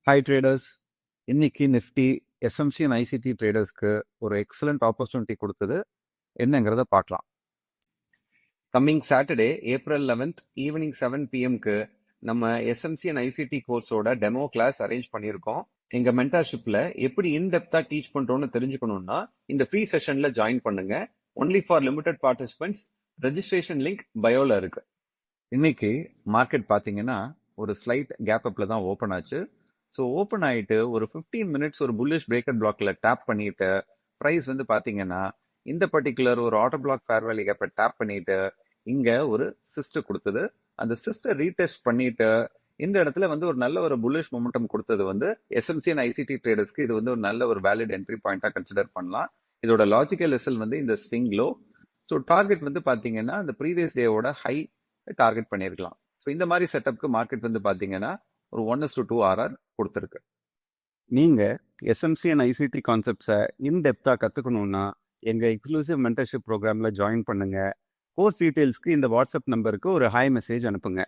Hi traders. இன்னைக்கு Nifty SMC and ICT ட்ரேடர்ஸ்க்கு ஒரு எக்ஸலண்ட் ஆப்பர்ச்சுனிட்டி கொடுத்தது என்னங்கிறத பார்க்கலாம். Coming Saturday April 11th evening 7 பிஎம்க்கு நம்ம எஸ்எம்சி அண்ட் ஐசிடி கோர்ஸோட டெமோ கிளாஸ் அரேஞ்ச் பண்ணியிருக்கோம். எங்க மென்டர்ஷிப்ல எப்படி இன்டெப்தா டீச் பண்றோம்னு தெரிஞ்சுக்கணும்னா இந்த ஃப்ரீ செஷன்ல ஜாயின் பண்ணுங்க. Only for limited participants. Registration link பயோல இருக்கு. இன்னைக்கு மார்க்கெட் பார்த்தீங்கன்னா ஒரு ஸ்லைட் கேப் அப்ல தான் ஓப்பன் ஆச்சு. ஸோ ஓப்பன் ஆகிட்டு ஒரு 15 மினிட்ஸ் ஒரு புல்லிஷ் பிரேக்கர் பிளாக்ல டேப் பண்ணிட்டு ப்ரைஸ் வந்து பார்த்தீங்கன்னா இந்த பர்டிகுலர் ஒரு ஆர்டர் பிளாக் ஃபேர் வேல்யூ கேப்பை டேப் பண்ணிட்டு இங்க ஒரு சிஸ்டர் கொடுத்தது. அந்த சிஸ்டர் ரீடெஸ்ட் பண்ணிட்டு இந்த இடத்துல வந்து ஒரு நல்ல ஒரு புல்லிஷ் மொமெண்டம் கொடுத்தது வந்து எஸ்எம்சி அண்ட் ஐசிடி ட்ரேடர்ஸ்க்கு இது வந்து ஒரு நல்ல ஒரு வேலிட் என்ட்ரி பாயிண்டா கன்சிடர் பண்ணலாம். இதோட லாஜிக்கல் எஸ்எல் வந்து இந்த ஸ்விங் லோ. ஸோ டார்கெட் வந்து பார்த்தீங்கன்னா அந்த ப்ரீவியஸ் டேவோட ஹை டார்கெட் பண்ணியிருக்கலாம். ஸோ இந்த மாதிரி செட்டப்க்கு மார்க்கெட் வந்து பார்த்தீங்கன்னா ஒரு 1:2 ஆர்ஆர் கொடுத்துருக்கு. நீங்கள் எஸ்எம்சி அண்ட் ஐசிடி கான்செப்ட்ஸை இன்டெப்த்தாக கற்றுக்கணுன்னா எங்கள் எக்ஸ்க்ளூசிவ் மென்டர்ஷிப் ப்ரோக்ராமில் ஜாயின் பண்ணுங்கள். கோர்ஸ் டீட்டெயில்ஸ்க்கு இந்த வாட்ஸ்அப் நம்பருக்கு ஒரு ஹாய் மெசேஜ் அனுப்புங்க.